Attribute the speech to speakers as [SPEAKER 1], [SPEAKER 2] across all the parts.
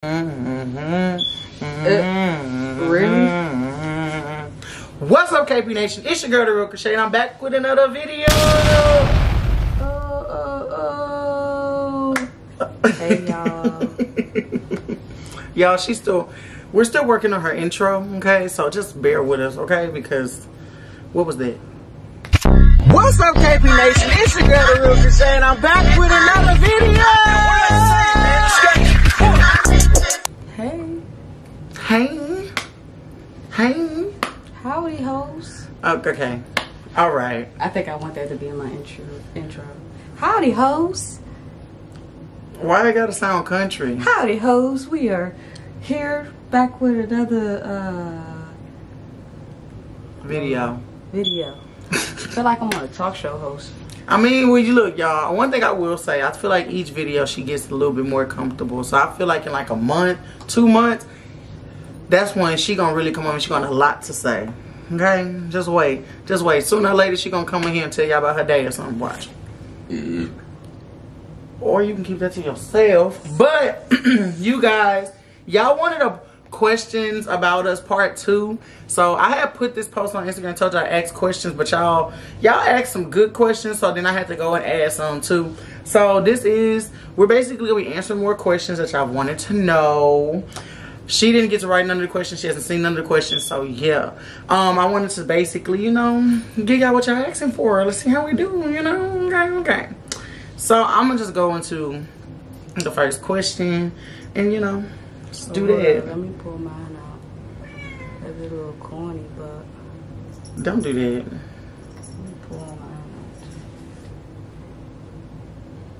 [SPEAKER 1] Really?
[SPEAKER 2] What's up, KPNation? It's your girl, TheRealKreShai, and I'm back with another video.
[SPEAKER 1] Hey, y'all.
[SPEAKER 2] Y'all, we're still working on her intro, okay? So just bear with us, okay? Because, what was that? What's up, KPNation? It's your girl, TheRealKreShai, and I'm back with another video. Hey.
[SPEAKER 1] Howdy, hoes.
[SPEAKER 2] Okay. All right.
[SPEAKER 1] I think I want that to be in my intro. Howdy, hoes.
[SPEAKER 2] Why they gotta sound country?
[SPEAKER 1] Howdy, hoes. We are here back with another
[SPEAKER 2] video.
[SPEAKER 1] I feel like I'm on a talk show host.
[SPEAKER 2] I mean, when you look, y'all, one thing I will say, I feel like each video she gets a little bit more comfortable. So I feel like in like a month, 2 months, that's when she gonna really come on and she gonna have a lot to say. Okay? Just wait. Sooner or later she gonna come in here and tell y'all about her day or something. Watch. Or you can keep that to yourself. But you guys, y'all wanted a questions about us part 2. So I had put this post on Instagram and told y'all I asked questions, but y'all asked some good questions, so then I had to go and add some too. So we're basically gonna be answering more questions that y'all wanted to know. She didn't get to write none of the questions. She hasn't seen none of the questions, so yeah. I wanted to basically, you know, give y'all what y'all asking for. Let's see how we do, you know. Okay. So I'm gonna just go into the first question and, you know, just do that.
[SPEAKER 1] Let me pull mine out. That's a little corny, but
[SPEAKER 2] don't do that.
[SPEAKER 1] Let me pull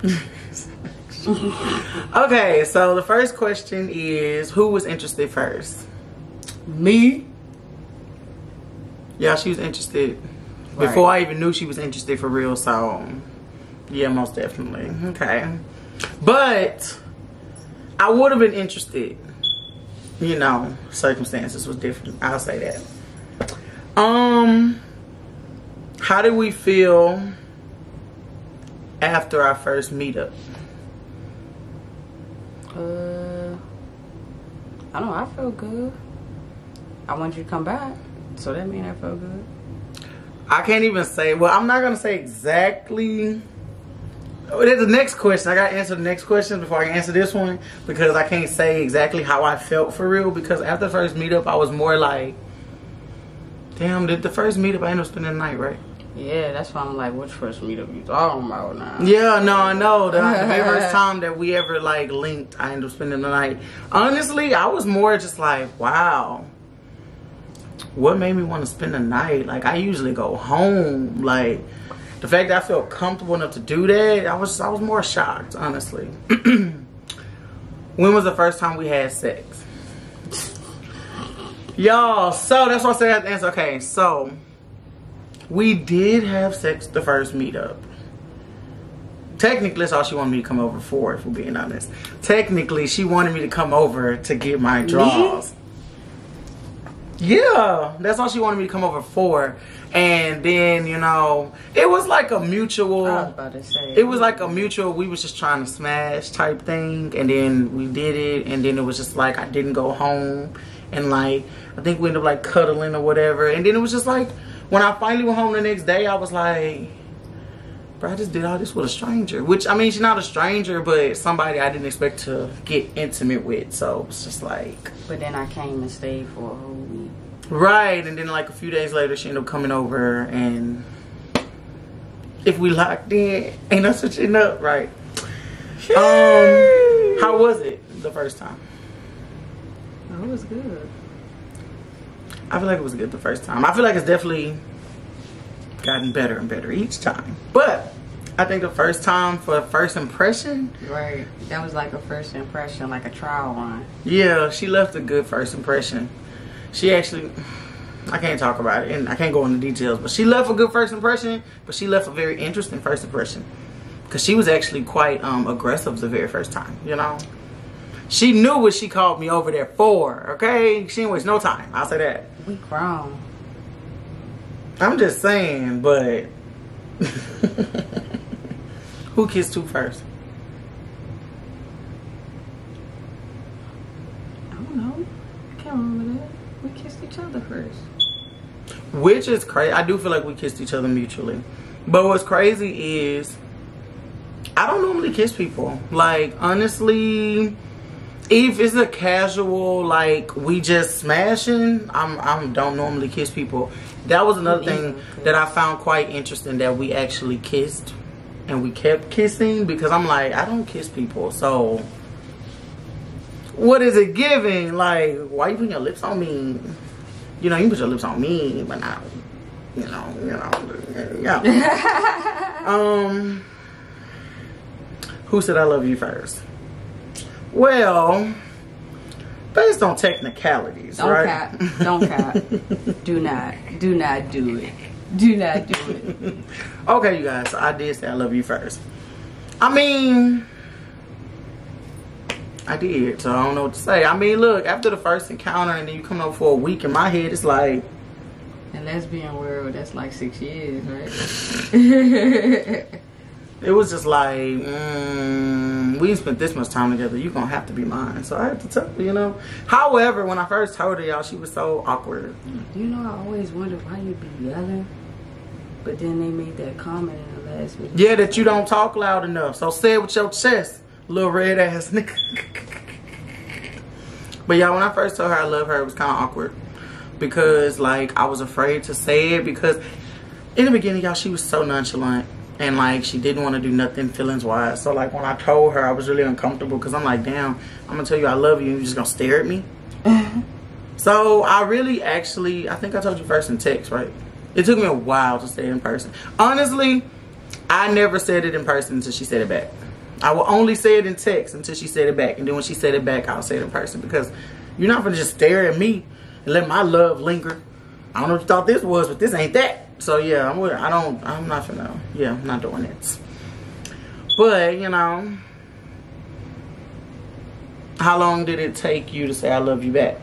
[SPEAKER 1] mine out.
[SPEAKER 2] Okay, so the first question is, who was interested first?
[SPEAKER 1] Me.
[SPEAKER 2] Yeah, she was interested before I even knew she was interested for real, so yeah, most definitely. Okay. But I would have been interested. You know, circumstances was different. I'll say that. How did we feel after our first meetup?
[SPEAKER 1] I know I feel good. I want you to come back, so that means I feel good.
[SPEAKER 2] I can't even say. Well, I'm not gonna say exactly. There's the next question. I gotta answer the next question before I can answer this one, because I can't say exactly how I felt for real. Because after the first meetup, I was more like, damn, did the first meetup I ended up spending the night, right?
[SPEAKER 1] Yeah, that's why I'm like, which first meetup you talking about now?
[SPEAKER 2] Yeah, no, I know. The very first time that we ever like linked, I ended up spending the night. Honestly, I was more just like, wow, what made me want to spend the night? Like, I usually go home. Like, the fact that I felt comfortable enough to do that, I was more shocked, honestly. When was the first time we had sex? Y'all, so that's what I said I have to answer. Okay, so we did have sex the first meetup. Technically, that's all she wanted me to come over for, if we're being honest. Technically, she wanted me to come over to get my draws. Yeah, that's all she wanted me to come over for. And then, you know, it was like a mutual,
[SPEAKER 1] I was about to say,
[SPEAKER 2] it was like a mutual, we was just trying to smash type thing. And then we did it. And then it was just like, I didn't go home. And like, I think we ended up like cuddling or whatever. And then it was just like, when I finally went home the next day, I was like, bro, I just did all this with a stranger. Which, I mean, she's not a stranger, but somebody I didn't expect to get intimate with. So it's just like.
[SPEAKER 1] But then I came and stayed for a whole week. Right.
[SPEAKER 2] And then like a few days later, she ended up coming over. And if we locked in, ain't no switching up, right? How was it the first time?
[SPEAKER 1] Oh, it was good.
[SPEAKER 2] I feel like it was good the first time. I feel like it's definitely gotten better and better each time. But I think the first time for a first impression.
[SPEAKER 1] Right. That was like a first impression, like a trial run.
[SPEAKER 2] Yeah, she left a good first impression. She actually, I can't talk about it and I can't go into details, but she left a good first impression, but she left a very interesting first impression. Because she was actually quite aggressive the very first time, you know. She knew what she called me over there for, okay? She didn't waste no time, I'll say that.
[SPEAKER 1] We grown.
[SPEAKER 2] I'm just saying, but who kissed who first?
[SPEAKER 1] don't know. I can't remember that. We kissed each other first.
[SPEAKER 2] Which is crazy. I do feel like we kissed each other mutually. But what's crazy is I don't normally kiss people. Like, honestly, if it's a casual, like, we just smashing, I don't normally kiss people. That was another thing that I found quite interesting, that we actually kissed and we kept kissing, because I'm like, I don't kiss people, so what is it giving? Like, why you putting your lips on me? You know, you put your lips on me, but not, yeah. Who said I love you first? Well, based on technicalities, right?
[SPEAKER 1] Don't cap. Do not do it. Do not do it.
[SPEAKER 2] Okay, you guys, so I did say I love you first. I mean, I did, so I don't know what to say. I mean, look, after the first encounter and then you come over for a week, in my head, it's like...
[SPEAKER 1] In lesbian world, that's like 6 years, right?
[SPEAKER 2] It was just like, we spent this much time together. You're going to have to be mine. So I had to tell her, you know. However, when I first told her, y'all, she was so awkward.
[SPEAKER 1] You know, I always wondered why you be yelling. But then they made that comment in the last video.
[SPEAKER 2] Yeah, that you don't talk loud enough. So say it with your chest, little red ass nigga. But y'all, when I first told her I love her, it was kind of awkward. Because, like, I was afraid to say it. Because in the beginning, y'all, she was so nonchalant. And, like, she didn't want to do nothing feelings-wise. So, like, when I told her, I was really uncomfortable. Because I'm like, damn, I'm going to tell you I love you. And you're just going to stare at me? So, I really actually, I think I told you first in text, right? It took me a while to say it in person. Honestly, I never said it in person until she said it back. I will only say it in text until she said it back. And then when she said it back, I'll say it in person. Because you're not going to just stare at me and let my love linger. I don't know what you thought this was, but this ain't that. So yeah, I'm not finna, yeah, I'm not doing it. But, you know, how long did it take you to say I love you back?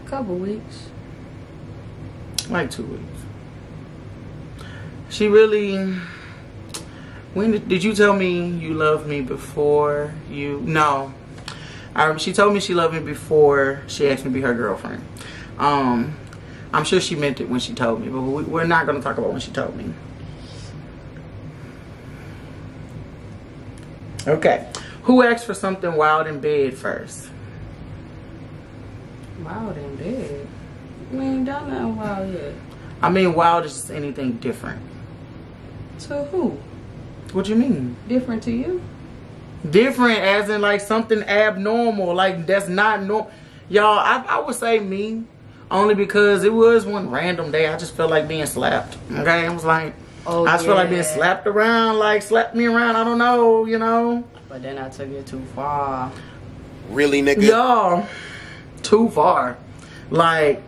[SPEAKER 1] A couple weeks.
[SPEAKER 2] Like 2 weeks. She really, when did you tell me you loved me before you, no. She told me she loved me before she asked me to be her girlfriend. I'm sure she meant it when she told me, but we're not going to talk about when she told me. Okay. Who asked for something wild in bed first?
[SPEAKER 1] Wild in bed? We ain't done nothing wild yet.
[SPEAKER 2] I mean, wild is just anything different.
[SPEAKER 1] To who?
[SPEAKER 2] What you mean?
[SPEAKER 1] Different to you?
[SPEAKER 2] Different as in like something abnormal. Like that's not normal. Y'all, I would say me. Only because it was one random day I just felt like being slapped. Okay? I was like,
[SPEAKER 1] oh,
[SPEAKER 2] I just felt like being slapped around, like slapped me around, I don't know, you know.
[SPEAKER 1] But then I took it too far.
[SPEAKER 3] Really, nigga?
[SPEAKER 2] Y'all, too far. Like,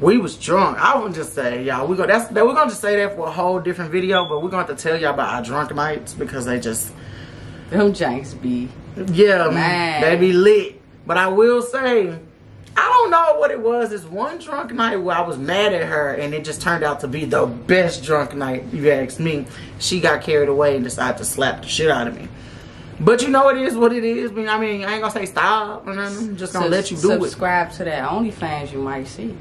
[SPEAKER 2] we was drunk. I wouldn't just say, y'all, we're gonna just say that for a whole different video, but we're gonna have to tell y'all about our drunk nights because they just,
[SPEAKER 1] them janks be,
[SPEAKER 2] yeah,
[SPEAKER 1] man,
[SPEAKER 2] they be lit. But I will say, I don't know what it was. This one drunk night where I was mad at her and it just turned out to be the best drunk night, you ask me. She got carried away and decided to slap the shit out of me. But you know it is what it is. I mean, I ain't gonna say stop. I'm just gonna let you do it.
[SPEAKER 1] Subscribe to that OnlyFans you might see.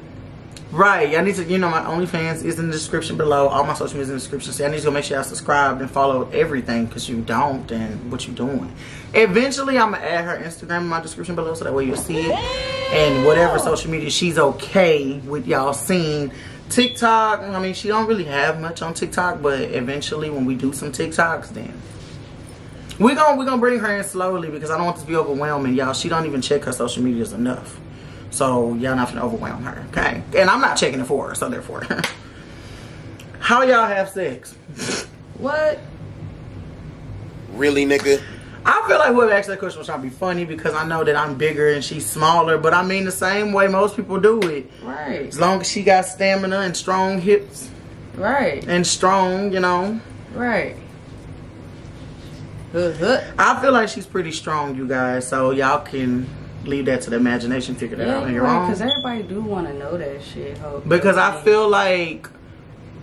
[SPEAKER 2] Right. Y'all need to, you know, my OnlyFans is in the description below. All my social media is in the description. So y'all need to go make sure y'all subscribe and follow everything because you don't, and what you doing. Eventually, I'm going to add her Instagram in my description below so that way you'll see it. And whatever social media she's okay with y'all seeing. TikTok, I mean, she don't really have much on TikTok, but eventually when we do some TikToks, then we're gonna bring her in slowly because I don't want this to be overwhelming, y'all. She don't even check her social medias enough. So y'all not gonna overwhelm her, okay? And I'm not checking it for her, so therefore. How y'all have sex?
[SPEAKER 1] What?
[SPEAKER 3] Really, nigga?
[SPEAKER 2] I feel like whoever asked that question was trying to be funny because I know that I'm bigger and she's smaller, but I mean the same way most people do it.
[SPEAKER 1] Right.
[SPEAKER 2] As long as she got stamina and strong hips.
[SPEAKER 1] Right.
[SPEAKER 2] And strong, you know.
[SPEAKER 1] Right.
[SPEAKER 2] I feel like she's pretty strong, you guys, so y'all can leave that to the imagination, figure that out on your own.
[SPEAKER 1] Because everybody do want to know that shit.
[SPEAKER 2] Because I feel like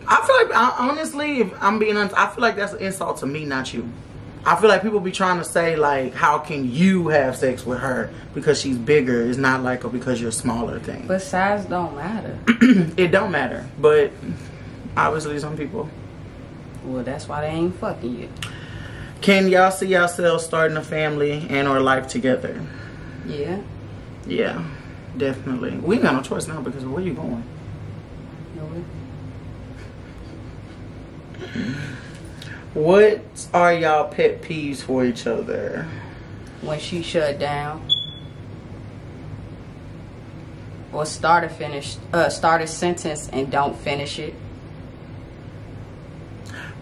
[SPEAKER 2] honestly, if I'm being honest, I feel like that's an insult to me, not you. I feel like people be trying to say like, how can you have sex with her because she's bigger? It's not like a because you're smaller thing.
[SPEAKER 1] But size don't matter.
[SPEAKER 2] It don't matter, but obviously some people.
[SPEAKER 1] Well, that's why they ain't fucking you.
[SPEAKER 2] Can y'all see yourselves starting a family and or life together?
[SPEAKER 1] Yeah.
[SPEAKER 2] Yeah, definitely. We ain't got no choice now because where you going?
[SPEAKER 1] Nowhere.
[SPEAKER 2] What are y'all pet peeves for each other?
[SPEAKER 1] When she shut down. Or start a sentence and don't finish it.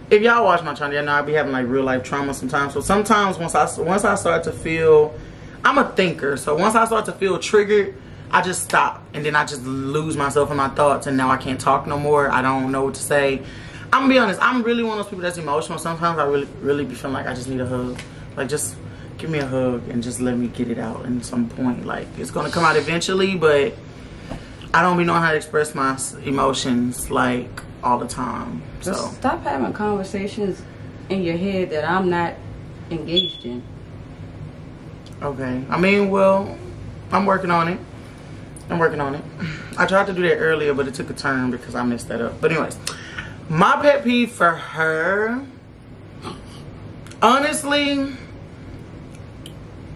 [SPEAKER 2] If y'all watch my channel, y'all know I be having like real life trauma sometimes. So sometimes once I start to feel, I'm a thinker. So once I start to feel triggered, I just stop. And then I just lose myself in my thoughts. And now I can't talk no more. I don't know what to say. I'm gonna be honest. I'm really one of those people that's emotional. Sometimes I really be feeling like I just need a hug. Like just give me a hug and just let me get it out at some point. Like it's gonna come out eventually, but I don't be knowing how to express my emotions like all the time. So
[SPEAKER 1] just stop having conversations in your head that I'm not engaged in.
[SPEAKER 2] Okay. I mean, well, I'm working on it. I tried to do that earlier, but it took a turn because I messed that up. But anyways, my pet peeve for her, honestly,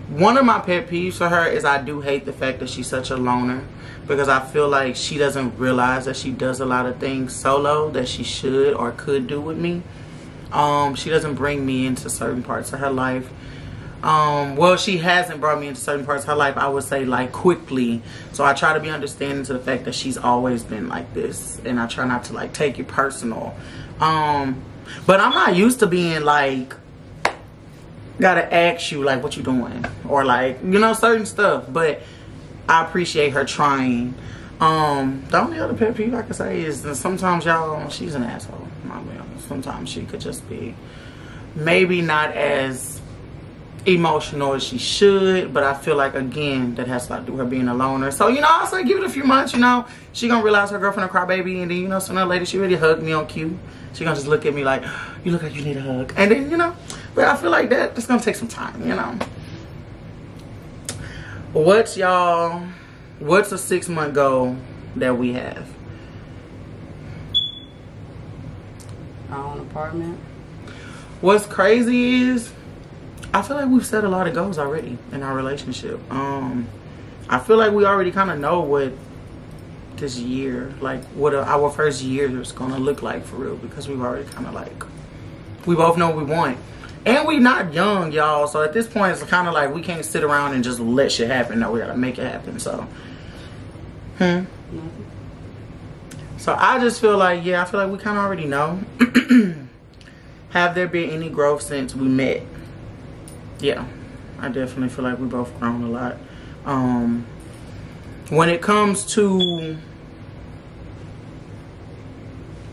[SPEAKER 2] one of my pet peeves for her is I do hate the fact that she's such a loner. Because I feel like she doesn't realize that she does a lot of things solo that she should or could do with me. She doesn't bring me into certain parts of her life. Well, she hasn't brought me into certain parts of her life, I would say, like, quickly. So I try to be understanding to the fact that she's always been like this. And I try not to, like, take it personal. But I'm not used to being, like, gotta ask you, like, what you doing? Or, like, you know, certain stuff. But I appreciate her trying. The only other pet peeve I can say is that sometimes y'all, she's an asshole. Sometimes she could just be maybe not as emotional as she should, but I feel like, again, that has a lot to do with her being a loner. So, you know, I'll say give it a few months, you know, she gonna realize her girlfriend a crybaby, and then, you know, sooner or later she really hugged me on cue. She gonna just look at me like, you look like you need a hug. And then, you know, but I feel like that's gonna take some time, you know. What's a 6-month goal that we have?
[SPEAKER 1] Our own apartment.
[SPEAKER 2] What's crazy is I feel like we've set a lot of goals already in our relationship. I feel like we already kind of know what this year, like what our first year is gonna look like for real, because we've already kind of like, we both know what we want. And we not young, y'all. So at this point, it's kind of like we can't sit around and just let shit happen. No, we gotta make it happen. So, So I just feel like, yeah, I feel like we kind of already know. Have there been any growth since we met? Yeah, I definitely feel like we both grown a lot. When it comes to,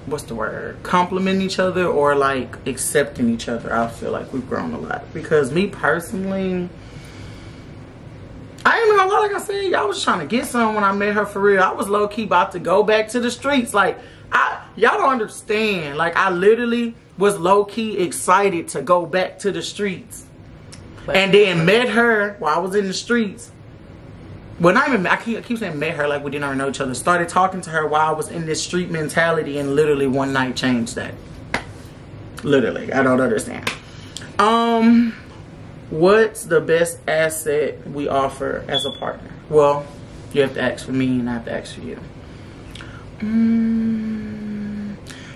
[SPEAKER 2] what's the word, complimenting each other or like accepting each other, I feel like we've grown a lot. Because me personally, I ain't gonna lie, like I said, y'all was trying to get some when I met her for real. I was low-key about to go back to the streets. Like, y'all don't understand. Like, I literally was low-key excited to go back to the streets. And then met her while I was in the streets. Well, not even, I keep saying met her like we didn't already know each other. Started talking to her while I was in this street mentality, and literally one night changed that. Literally, I don't understand. What's the best asset we offer as a partner? Well, you have to ask for me and I have to ask for you.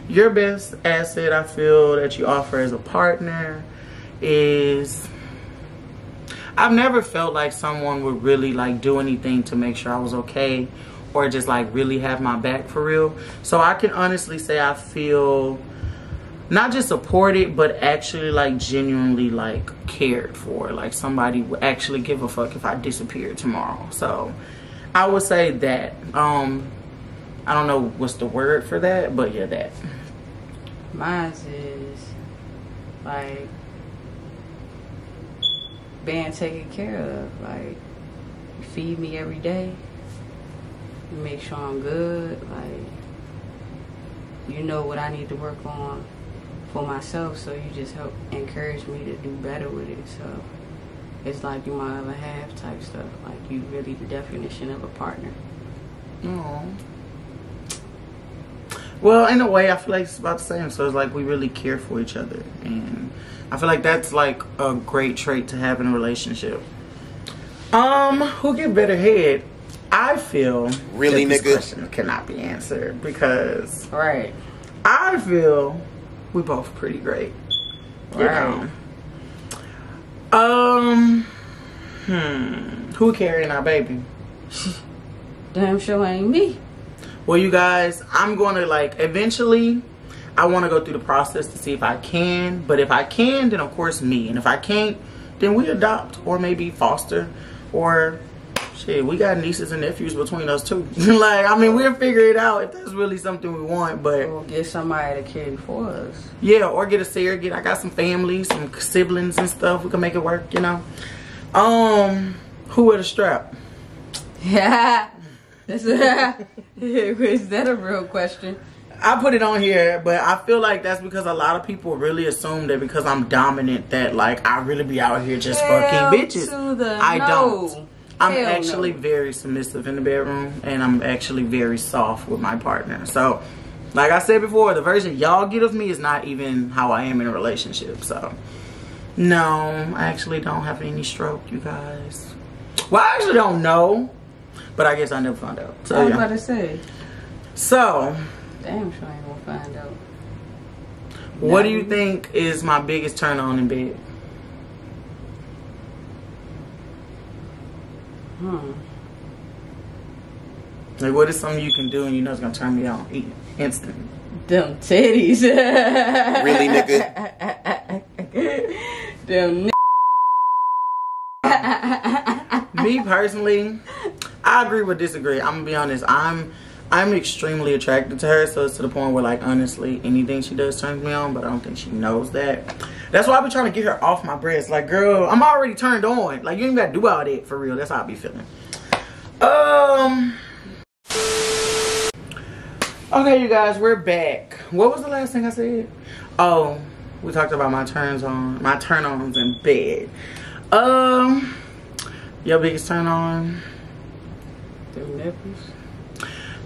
[SPEAKER 2] Your best asset I feel that you offer as a partner is, I've never felt like someone would really like do anything to make sure I was okay, or just like really have my back for real. So I can honestly say I feel not just supported, but actually like genuinely like cared for. Like somebody would actually give a fuck if I disappeared tomorrow. So I would say that. I don't know what's the word for that, but yeah, that.
[SPEAKER 1] Mine is like being taken care of. Like, you feed me every day, you make sure I'm good, like, you know what I need to work on, for myself, so you just help encourage me to do better with it. So it's like you my other half type stuff. Like you really the definition of a partner.
[SPEAKER 2] Oh. Well, in a way, I feel like it's about the same. So it's like we really care for each other, and I feel like that's like a great trait to have in a relationship. Who get better head? I feel
[SPEAKER 3] really,
[SPEAKER 2] this
[SPEAKER 3] nigga,
[SPEAKER 2] question cannot be answered because
[SPEAKER 1] Right.
[SPEAKER 2] I feel we both pretty great. You
[SPEAKER 1] Right.
[SPEAKER 2] know. Who carrying our baby?
[SPEAKER 1] Damn sure ain't me.
[SPEAKER 2] Well, you guys, I'm gonna like eventually I want to go through the process to see if I can, but if I can, then of course me, and if I can't, then we adopt or maybe foster, or shit, we got nieces and nephews between us too. Like, I mean, we'll figure it out if that's really something we want. But
[SPEAKER 1] We'll get somebody to carry for us.
[SPEAKER 2] yeah, or get a surrogate. I got some family, some siblings and stuff. We can make it work, you know. Who with a strap?
[SPEAKER 1] Yeah. Is that a real question?
[SPEAKER 2] I put it on here, but I feel like that's because a lot of people really assume that because I'm dominant that like I really be out here just fucking bitches. I don't. I'm actually very submissive in the bedroom, and I'm actually very soft with my partner. So, like I said before, the version y'all get of me is not even how I am in a relationship. So, no, I actually don't have any stroke, you guys. Well, I actually don't know, but I guess I never found out. So,
[SPEAKER 1] I was
[SPEAKER 2] yeah.
[SPEAKER 1] about to say.
[SPEAKER 2] So,
[SPEAKER 1] Damn sure I ain't gonna find out.
[SPEAKER 2] what do you think is my biggest turn on in bed? Like, what is something you can do and you know it's gonna turn me on instant?
[SPEAKER 1] Them titties.
[SPEAKER 3] really, nigga.
[SPEAKER 1] Them
[SPEAKER 2] Me personally, I agree but disagree. I'm gonna be honest. I'm extremely attracted to her, so it's to the point where, like, honestly, anything she does turns me on, but I don't think she knows that. That's why I be trying to get her off my breast. Like, girl, I'm already turned on. Like, you ain't gotta do all that for real. That's how I be feeling. Okay, you guys, we're back. What was the last thing I said? Oh, we talked about my turn-ons in bed. Your biggest turn on?
[SPEAKER 1] Them nipples.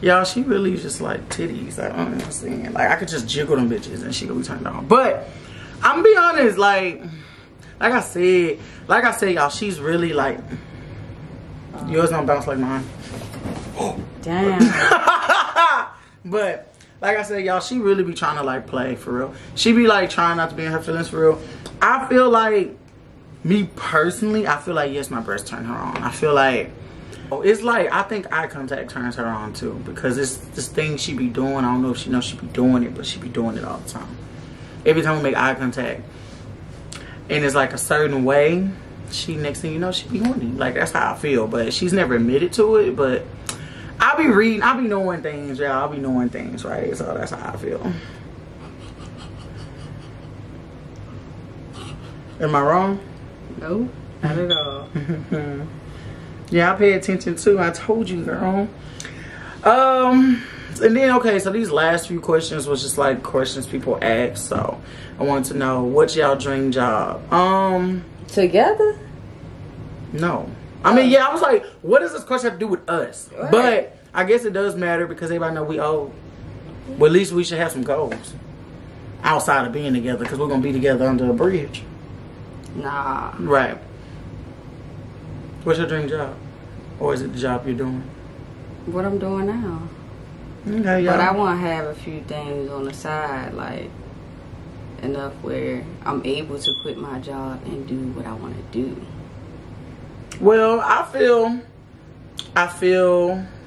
[SPEAKER 2] Y'all, she really just like titties. I don't understand. Like, I could just jiggle them bitches and she could be turned on. But I'm gonna be honest, like I said, y'all, she's really like, yours don't bounce like mine.
[SPEAKER 1] Damn.
[SPEAKER 2] But like I said, y'all, she really be trying to like play for real. She be like trying not to be in her feelings for real. I feel like, me personally, I feel like, yes, my breast turned her on. I feel like, it's like, I think eye contact turns her on too, because it's this thing she be doing. I don't know if she knows she be doing it, but she be doing it all the time. Every time we make eye contact and it's like a certain way, she, next thing you know, she be horny. Like, that's how I feel, but she's never admitted to it. But I be reading, I be knowing things, y'all. I be knowing things, right? So that's how I feel. Am I wrong?
[SPEAKER 1] No, not at all.
[SPEAKER 2] Yeah, I pay attention too. I told you, girl. And then, okay, so these last few questions was just like questions people ask. So I wanted to know, what's y'all dream job?
[SPEAKER 1] Together?
[SPEAKER 2] No. I mean, yeah, I was like, what does this question have to do with us?
[SPEAKER 1] Right.
[SPEAKER 2] But I guess it does matter because everybody know we old. Well, at least we should have some goals outside of being together, because we're going to be together under a bridge.
[SPEAKER 1] Nah.
[SPEAKER 2] Right. What's your dream job? Or is it the job you're doing?
[SPEAKER 1] What I'm doing now.
[SPEAKER 2] Okay, y'all.
[SPEAKER 1] But I want to have a few things on the side, like enough where I'm able to quit my job and do what I want to do.
[SPEAKER 2] Well, I feel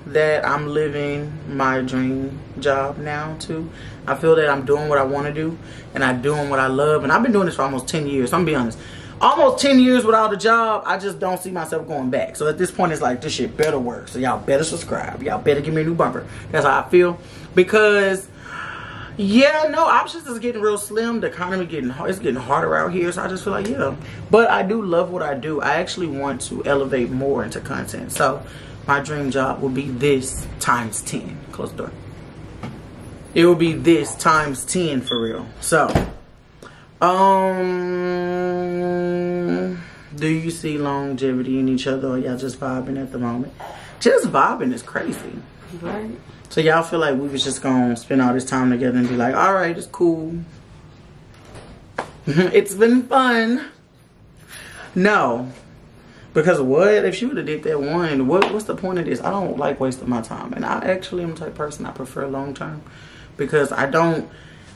[SPEAKER 2] that I'm living my dream job now too. I feel that I'm doing what I want to do, and I'm doing what I love, and I've been doing this for almost 10 years. So I'm gonna be honest, almost 10 years without a job, I just don't see myself going back. So at this point, it's like, this shit better work. So y'all better subscribe. Y'all better give me a new bumper. That's how I feel. Because, yeah, no, options is getting real slim. The economy it's getting harder out here. So I just feel like, yeah. But I do love what I do. I actually want to elevate more into content. So my dream job will be this times 10. Close the door. It will be this times 10 for real. So Do you see longevity in each other, or y'all just vibing at the moment? Just vibing is crazy.
[SPEAKER 1] Right.
[SPEAKER 2] So y'all feel like we was just gonna spend all this time together and be like, all right, it's cool. It's been fun. No. Because what? If she would have did that one, what's the point of this? I don't like wasting my time. And I actually am the type of person I prefer long term. Because I don't...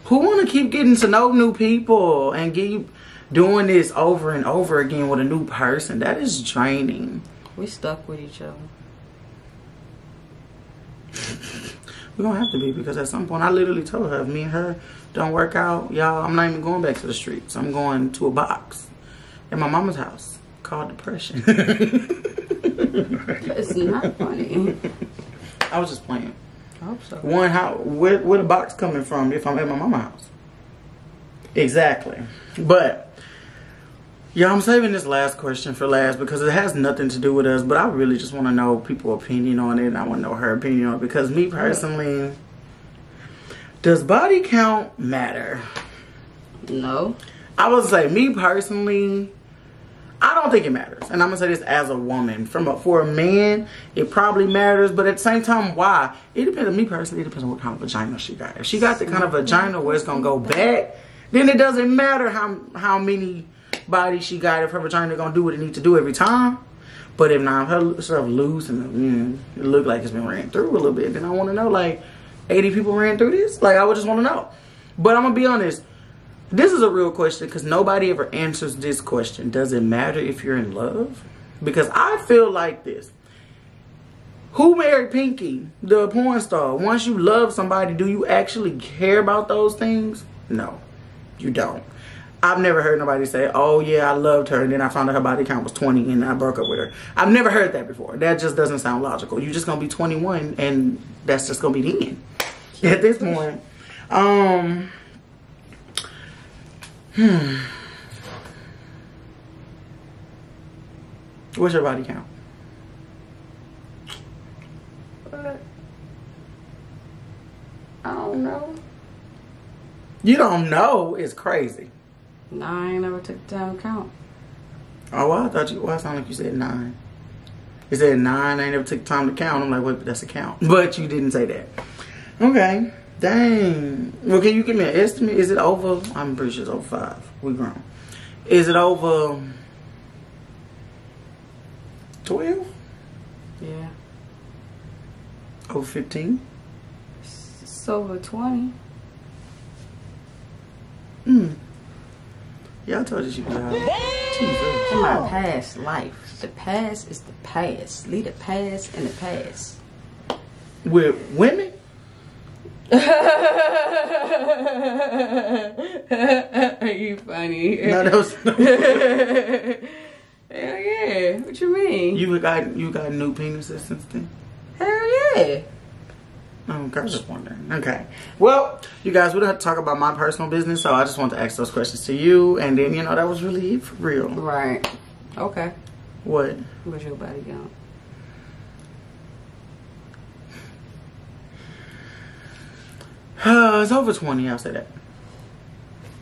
[SPEAKER 2] Who want to keep getting to know new people and keep doing this over and over again with a new person? That is draining.
[SPEAKER 1] We stuck with each other.
[SPEAKER 2] We're gonna have to be, because at some point I literally told her if me and her don't work out, y'all, I'm not even going back to the streets. I'm going to a box in my mama's house called depression.
[SPEAKER 1] It's not funny.
[SPEAKER 2] I was just playing.
[SPEAKER 1] I hope so.
[SPEAKER 2] One, where the box coming from if I'm at my mama's house? Exactly. But yeah, I'm saving this last question for last because it has nothing to do with us, but I really just want to know people's opinion on it, and I want to know her opinion on it, because me personally, does body count matter?
[SPEAKER 1] No.
[SPEAKER 2] I would say, me personally, I don't think it matters. And I'm going to say this as a woman. For a man, it probably matters, but at the same time, why? It depends on me personally. It depends on what kind of vagina she got. If she got the kind of vagina where it's going to go back, then it doesn't matter how many body she got, if her vagina gonna do what it needs to do every time. But if not, her stuff loose and it look like it's been ran through a little bit, then I want to know, like, 80 people ran through this. Like, I would just want to know. But I'm gonna be honest, this is a real question because nobody ever answers this question. Does it matter if you're in love? Because I feel like this. Who married Pinky, the porn star? Once you love somebody, do you actually care about those things? No, you don't. I've never heard nobody say, oh yeah, I loved her, and then I found out her body count was 20 and I broke up with her. I've never heard that before. That just doesn't sound logical. You're just going to be 21 and that's just going to be the end. At this point. What's your body count?
[SPEAKER 1] I don't know.
[SPEAKER 2] You don't know? It's crazy.
[SPEAKER 1] No, I ain't never took the time to count.
[SPEAKER 2] Oh, well, I thought you... Well, it sounded like you said 9. You said 9. I ain't never took the time to count. I'm like, wait, but that's a count. But you didn't say that. Okay. Dang. Well, can you give me an estimate? Is it over... I'm pretty sure it's over 5. We grown. Is it over... 12?
[SPEAKER 1] Yeah.
[SPEAKER 2] Over 15?
[SPEAKER 1] It's over 20.
[SPEAKER 2] Yeah, I told you she was out.
[SPEAKER 1] Jesus. In my past life. The past is the past. Leave the past in the past.
[SPEAKER 2] With women?
[SPEAKER 1] Are you funny?
[SPEAKER 2] No, that was...
[SPEAKER 1] Hell yeah. What you mean?
[SPEAKER 2] You got new penises since then?
[SPEAKER 1] Hell yeah.
[SPEAKER 2] Okay, I was just wondering. Okay. Well, you guys, we don't have to talk about my personal business, so I just want to ask those questions to you, and then, you know, that was really it for real.
[SPEAKER 1] Right. Okay.
[SPEAKER 2] What?
[SPEAKER 1] What's your body count?
[SPEAKER 2] It's over 20, I'll say that.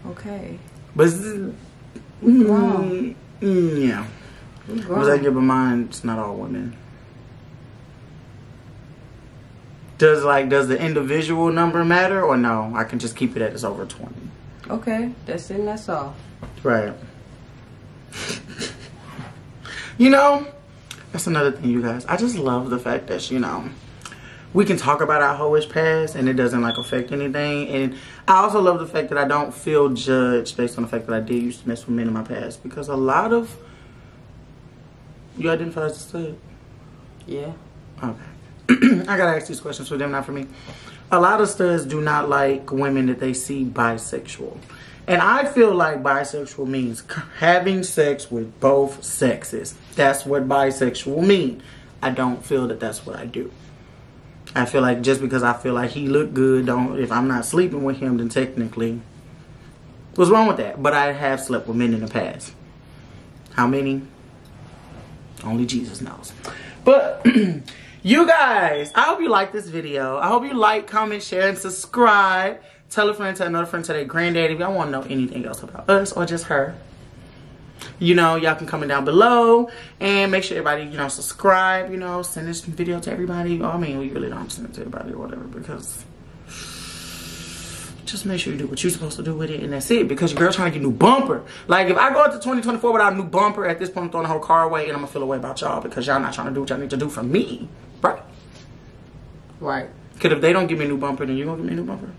[SPEAKER 1] Okay.
[SPEAKER 2] But
[SPEAKER 1] Wrong.
[SPEAKER 2] Yeah. Was I give in mind it's not all women. Does the individual number matter, or no? I can just keep it at it's over 20.
[SPEAKER 1] Okay, that's it and that's all.
[SPEAKER 2] Right. You know, that's another thing, you guys. I just love the fact that, you know, we can talk about our hoish past and it doesn't like affect anything. And I also love the fact that I don't feel judged based on the fact that I did used to mess with men in my past, because a lot of... You identify as a stud?
[SPEAKER 1] Yeah.
[SPEAKER 2] Okay. I gotta ask these questions for them, not for me. A lot of studs do not like women that they see bisexual. And I feel like bisexual means having sex with both sexes. That's what bisexual means. I don't feel that that's what I do. I feel like just because I feel like he looked good, if I'm not sleeping with him, then technically, what's wrong with that? But I have slept with men in the past. How many? Only Jesus knows. But... You guys, I hope you like this video. I hope you like, comment, share, and subscribe Tell a friend, tell another friend, tell their granddaddy. If y'all want to know anything else about us or just her, you know, y'all can comment down below. And make sure everybody, you know, subscribe, you know, send this video to everybody. Oh, I mean, we really don't send it to everybody or whatever, because just make sure you do what you're supposed to do with it, and that's it. Because your girl trying to get a new bumper. Like, if I go into 2024 without a new bumper, at this point I'm throwing the whole car away, and I'm gonna feel away about y'all because y'all not trying to do what y'all need to do for me. Right?
[SPEAKER 1] Right.
[SPEAKER 2] Because if they don't give me a new bumper, then you gonna give me a new bumper?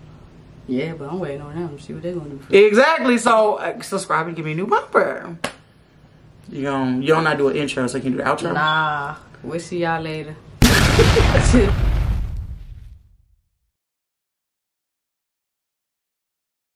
[SPEAKER 1] Yeah, but I'm waiting on them to see what they're gonna do.
[SPEAKER 2] Exactly. So subscribe and give me a new bumper. You don't not do an intro so you can do the outro?
[SPEAKER 1] Nah. We'll see y'all later.